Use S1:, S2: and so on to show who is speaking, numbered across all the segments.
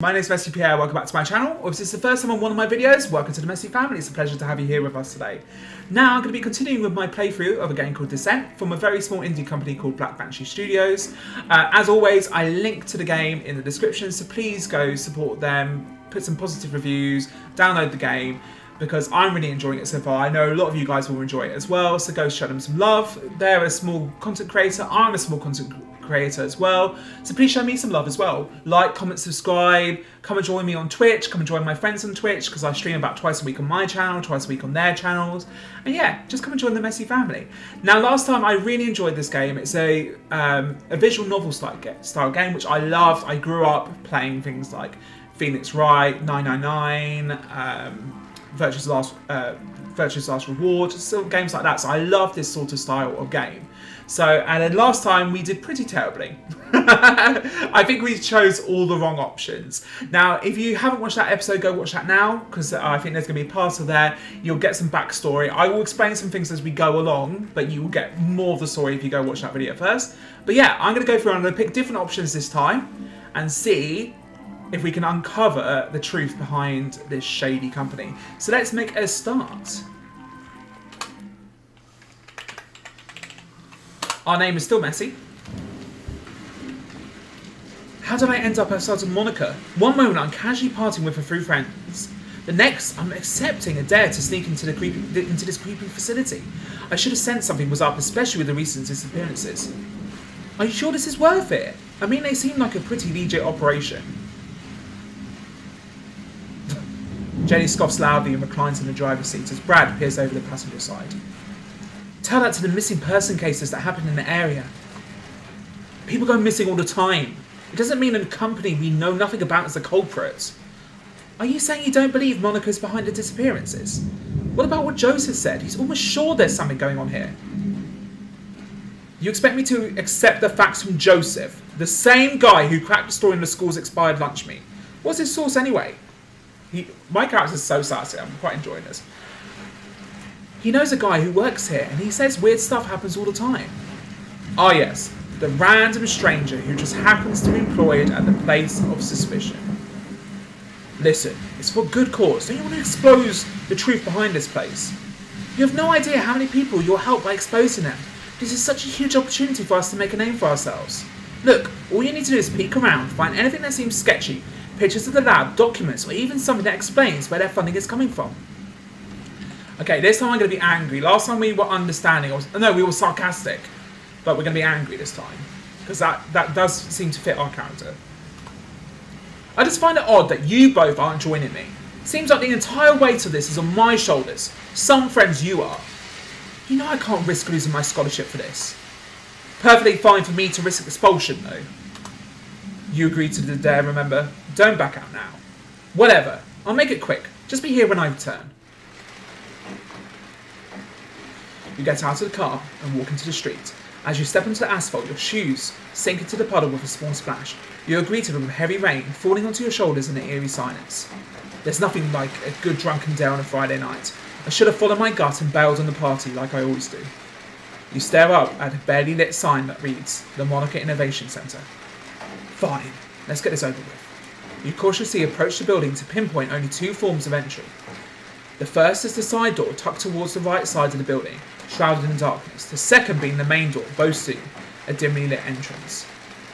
S1: My name is Messi Pierre, welcome back to my channel. Or if this is the first time on one of my videos, welcome to the Messi family. It's a pleasure to have you here with us today. Now I'm going to be continuing with my playthrough of a game called Descent from a very small indie company called Black Banshee Studios. As always, I link to the game in the description, so please go support them, put some positive reviews, download the game, because I'm really enjoying it so far. I know a lot of you guys will enjoy it as well, so go show them some love. They're a small content creator, I'm a small content creator as well, so please show me some love as well. Like, comment, subscribe, come and join me on Twitch, come and join my friends on Twitch, because I stream about twice a week on my channel, twice a week on their channels, and yeah, just come and join the Messi family. Now last time I really enjoyed this game. It's a visual novel style game, which I loved. I grew up playing things like Phoenix Wright, 999, Virtue's Last Reward, so games like that. So I love this sort of style of game. So, and then last time we did pretty terribly. I think we chose all the wrong options. Now, if you haven't watched that episode, go watch that now, because I think there's going to be a part of there. You'll get some backstory. I will explain some things as we go along, but you will get more of the story if you go watch that video first. But yeah, I'm going to go through and I'm going to pick different options this time and see if we can uncover the truth behind this shady company. So let's make a start. Our name is still Messi. How did I end up outside of Monica? One moment I'm casually partying with her three friends. The next, I'm accepting a dare to sneak into this creepy facility. I should have sensed something was up, especially with the recent disappearances. Are you sure this is worth it? I mean, they seem like a pretty legit operation. Jenny scoffs loudly and reclines in the driver's seat as Brad peers over the passenger side. Tell that to the missing person cases that happen in the area. People go missing all the time. It doesn't mean a company we know nothing about is the culprit. Are you saying you don't believe Monica's behind the disappearances? What about what Joseph said? He's almost sure there's something going on here. You expect me to accept the facts from Joseph, the same guy who cracked the story in the school's expired lunch meat? What's his source anyway? My character's so sassy, I'm quite enjoying this. He knows a guy who works here, and he says weird stuff happens all the time. Ah yes, the random stranger who just happens to be employed at the place of suspicion. Listen, it's for good cause. Don't you want to expose the truth behind this place? You have no idea how many people you'll help by exposing them. This is such a huge opportunity for us to make a name for ourselves. Look, all you need to do is peek around, find anything that seems sketchy, pictures of the lab, documents, or even something that explains where their funding is coming from. Okay, this time I'm going to be angry. Last time we were understanding, we were sarcastic, but we're going to be angry this time, because that does seem to fit our character. I just find it odd that you both aren't joining me. Seems like the entire weight of this is on my shoulders. Some friends you are. You know I can't risk losing my scholarship for this. Perfectly fine for me to risk expulsion, though. You agreed to the dare, remember? Don't back out now. Whatever. I'll make it quick. Just be here when I return. You get out of the car and walk into the street. As you step onto the asphalt, your shoes sink into the puddle with a small splash. You are greeted with heavy rain falling onto your shoulders in an eerie silence. There's nothing like a good drunken dare on a Friday night. I should have followed my gut and bailed on the party like I always do. You stare up at a barely lit sign that reads, The Monica Innovation Centre. Fine, let's get this over with. You cautiously approach the building to pinpoint only two forms of entry. The first is the side door tucked towards the right side of the building, shrouded in darkness. The second being the main door, boasting a dimly lit entrance.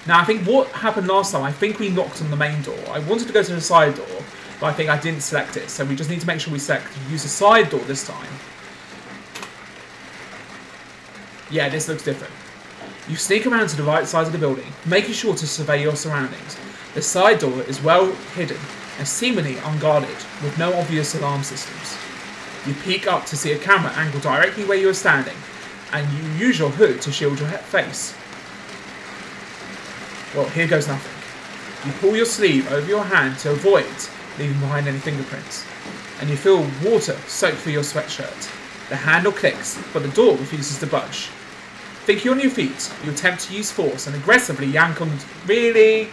S1: Now I think what happened last time, I think we knocked on the main door. I wanted to go to the side door, but I think I didn't select it, so we just need to make sure we use the side door this time. Yeah, this looks different. You sneak around to the right side of the building, making sure to survey your surroundings. The side door is well hidden and seemingly unguarded, with no obvious alarm systems. You peek up to see a camera angled directly where you are standing, and you use your hood to shield your face. Well, here goes nothing. You pull your sleeve over your hand to avoid leaving behind any fingerprints, and you feel water soak through your sweatshirt. The handle clicks, but the door refuses to budge. Thinking on your feet, you attempt to use force and aggressively yank on it.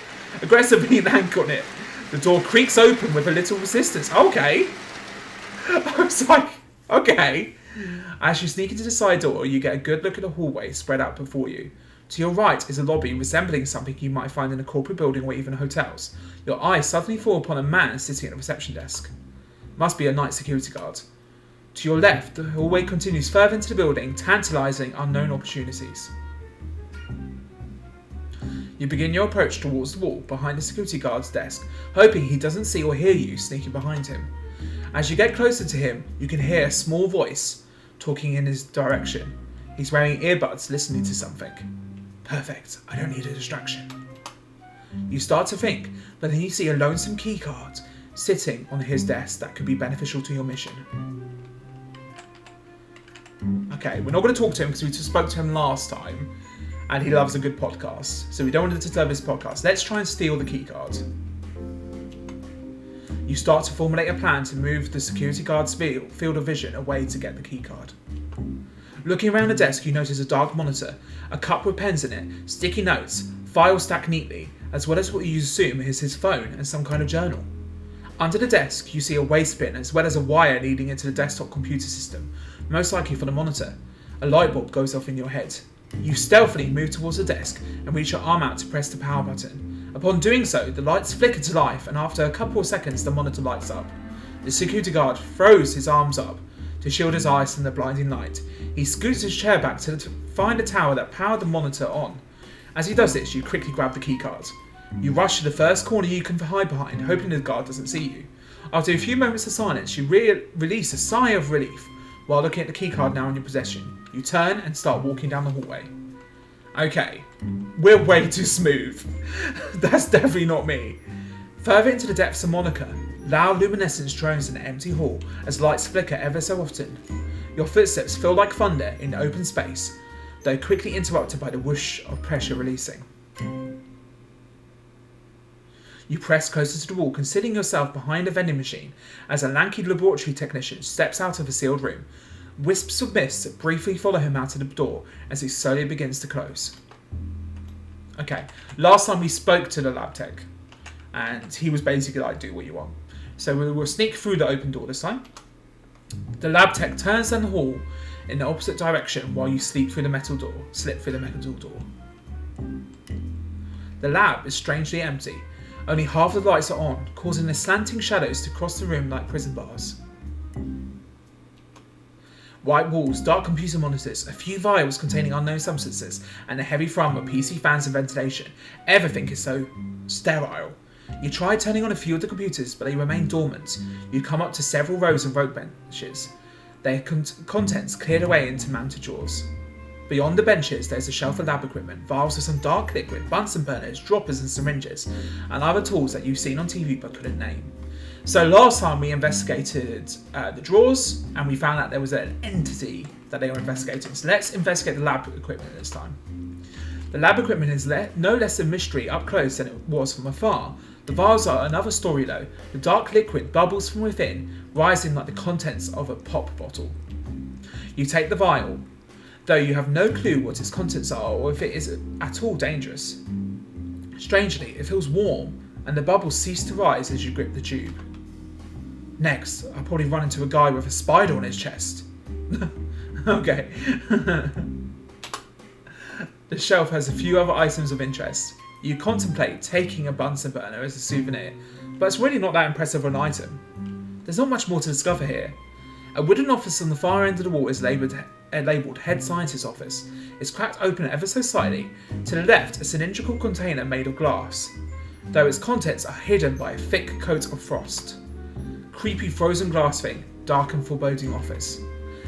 S1: The door creaks open with a little resistance. Okay. I was like, okay. As you sneak into the side door, you get a good look at the hallway spread out before you. To your right is a lobby resembling something you might find in a corporate building or even hotels. Your eyes suddenly fall upon a man sitting at a reception desk. Must be a night security guard. To your left, the hallway continues further into the building, tantalising unknown opportunities. You begin your approach towards the wall behind the security guard's desk, hoping he doesn't see or hear you sneaking behind him. As you get closer to him, you can hear a small voice talking in his direction. He's wearing earbuds, listening to something. Perfect, I don't need a distraction. You start to think, but then you see a lonesome keycard sitting on his desk that could be beneficial to your mission. Okay, we're not going to talk to him because we just spoke to him last time, and he loves a good podcast, so we don't want to disturb his podcast. Let's try and steal the keycard. You start to formulate a plan to move the security guard's field of vision away to get the keycard. Looking around the desk, you notice a dark monitor, a cup with pens in it, sticky notes, files stacked neatly, as well as what you assume is his phone and some kind of journal. Under the desk, you see a waste bin as well as a wire leading into the desktop computer system, most likely for the monitor. A light bulb goes off in your head. You stealthily move towards the desk and reach your arm out to press the power button. Upon doing so, the lights flicker to life, and after a couple of seconds, the monitor lights up. The security guard throws his arms up to shield his eyes from the blinding light. He scoots his chair back to find the tower that powered the monitor on. As he does this, you quickly grab the keycard. You rush to the first corner you can hide behind, hoping the guard doesn't see you. After a few moments of silence, you release a sigh of relief while looking at the keycard now in your possession. You turn and start walking down the hallway. Okay, we're way too smooth. That's definitely not me. Further into the depths of Monaco, loud luminescence drones in the empty hall as lights flicker ever so often. Your footsteps feel like thunder in open space, though quickly interrupted by the whoosh of pressure releasing. You press closer to the wall, concealing yourself behind a vending machine as a lanky laboratory technician steps out of a sealed room. Wisps of mist briefly follow him out of the door as he slowly begins to close. Okay, last time we spoke to the lab tech, and he was basically like, do what you want. So we will sneak through the open door this time. The lab tech turns down the hall in the opposite direction while you slip through the metal door. The lab is strangely empty. Only half the lights are on, causing the slanting shadows to cross the room like prison bars. White walls, dark computer monitors, a few vials containing unknown substances, and a heavy thrum of PC fans and ventilation. Everything is so sterile. You try turning on a few of the computers, but they remain dormant. You come up to several rows of workbenches, their contents cleared away into mounted drawers. Beyond the benches, there's a shelf of lab equipment, vials of some dark liquid, Bunsen burners, droppers and syringes, and other tools that you've seen on TV but couldn't name. So last time we investigated the drawers, and we found out there was an entity that they were investigating. So let's investigate the lab equipment this time. The lab equipment is no less a mystery up close than it was from afar. The vials are another story though. The dark liquid bubbles from within, rising like the contents of a pop bottle. You take the vial, though you have no clue what its contents are or if it is at all dangerous. Strangely, it feels warm, and the bubbles cease to rise as you grip the tube. Next, I'll probably run into a guy with a spider on his chest. Okay. The shelf has a few other items of interest. You contemplate taking a Bunsen burner as a souvenir, but it's really not that impressive an item. There's not much more to discover here. A wooden office on the far end of the wall is labelled Head Scientist's Office. It's cracked open ever so slightly. To the left, a cylindrical container made of glass, though its contents are hidden by a thick coat of frost. Creepy frozen glass thing, dark and foreboding office.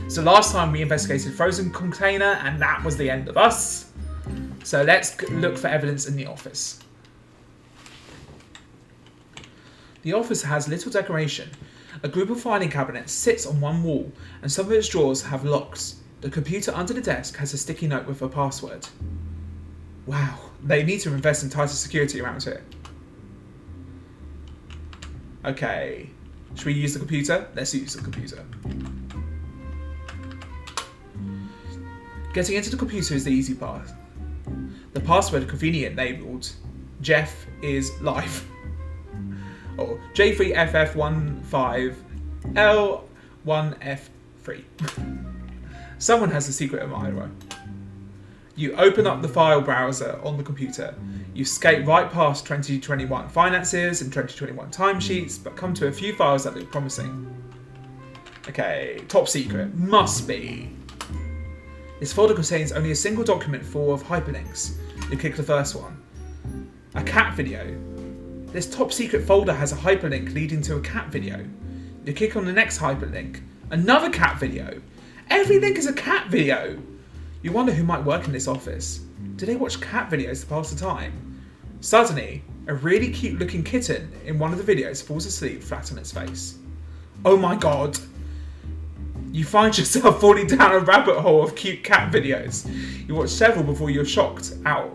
S1: So last time we investigated frozen container, and that was the end of us. So let's look for evidence in the office. The office has little decoration. A group of filing cabinets sits on one wall, and some of its drawers have locks. The computer under the desk has a sticky note with a password. Wow, they need to invest in tighter security around here. Okay, should we use the computer? Let's use the computer. Getting into the computer is the easy part. The password conveniently labelled Jeff is live. Or J3FF15L1F3. Someone has a secret admirer. You open up the file browser on the computer. You skate right past 2021 finances and 2021 timesheets, but come to a few files that look promising. Okay, top secret. Must be. This folder contains only a single document full of hyperlinks. You click the first one. A cat video. This top secret folder has a hyperlink leading to a cat video. You click on the next hyperlink. Another cat video. Every link is a cat video. You wonder who might work in this office. Do they watch cat videos to pass the time? Suddenly, a really cute looking kitten in one of the videos falls asleep flat on its face. Oh my god. You find yourself falling down a rabbit hole of cute cat videos. You watch several before you're shocked out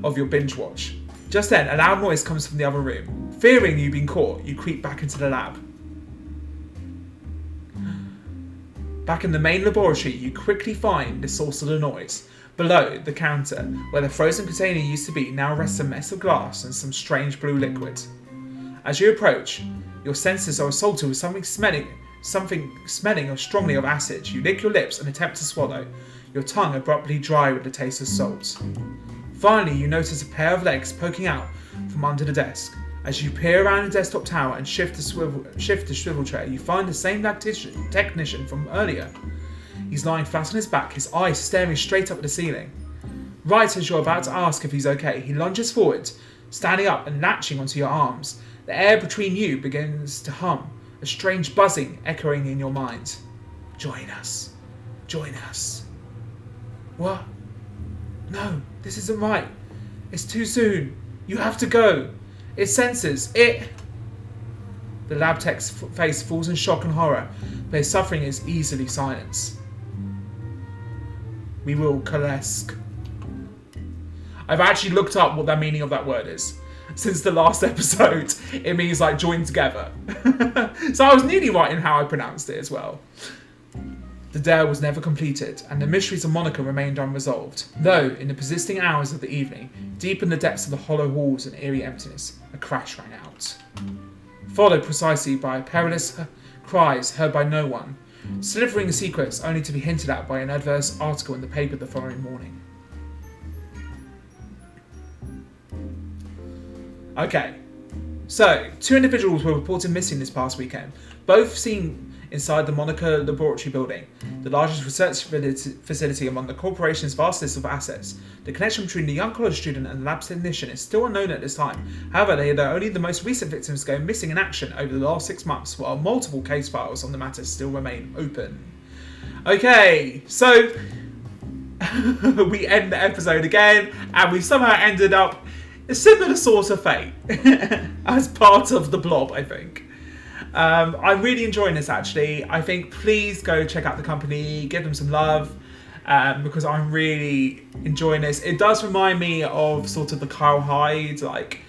S1: of your binge watch. Just then, a loud noise comes from the other room. Fearing you've been caught, you creep back into the lab. Back in the main laboratory, you quickly find the source of the noise. Below the counter, where the frozen container used to be, now rests a mess of glass and some strange blue liquid. As you approach, your senses are assaulted with something smelling strongly of acid. You lick your lips and attempt to swallow, your tongue abruptly dry with the taste of salt. Finally, you notice a pair of legs poking out from under the desk. As you peer around the desktop tower and shift the swivel tray, you find the same lab technician from earlier. He's lying flat on his back, his eyes staring straight up at the ceiling. Right as you're about to ask if he's okay, he lunges forward, standing up and latching onto your arms. The air between you begins to hum, a strange buzzing echoing in your mind. Join us. Join us. What? No, this isn't right. It's too soon. You have to go. It senses. It... The lab tech's face falls in shock and horror, but his suffering is easily silenced. We will coalesce. I've actually looked up what the meaning of that word is. Since the last episode, it means like join together. So I was nearly right in how I pronounced it as well. The dare was never completed, and the mysteries of Monica remained unresolved. Though, in the persisting hours of the evening, deep in the depths of the hollow halls and eerie emptiness, a crash rang out. Followed precisely by perilous cries heard by no one, slivering the secrets only to be hinted at by an adverse article in the paper the following morning. Okay, so 2 individuals were reported missing this past weekend, both seen inside the Monica Laboratory building, the largest research facility among the corporation's vast list of assets. The connection between the young college student and the lab technician is still unknown at this time. However, they are only the most recent victims going missing in action over the last 6 months, while multiple case files on the matter still remain open. Okay, so we end the episode again, and we somehow ended up a similar sort of fate as part of the Blob, I think. I'm really enjoying this actually. I think please go check out the company, give them some love, because I'm really enjoying this. It does remind me of sort of the Kyle Hyde, like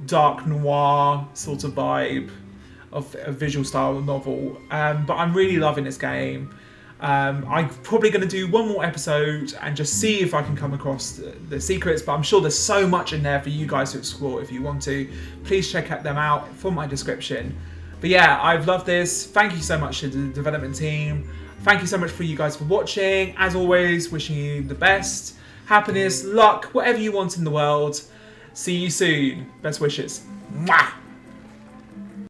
S1: dark noir sort of vibe of a visual style novel. But I'm really loving this game. I'm probably going to do one more episode and just see if I can come across the secrets, but I'm sure there's so much in there for you guys to explore if you want to. Please check them out from my description. But yeah, I've loved this. Thank you so much to the development team. Thank you so much for you guys for watching. As always, wishing you the best, happiness, luck, whatever you want in the world. See you soon. Best wishes. Mwah!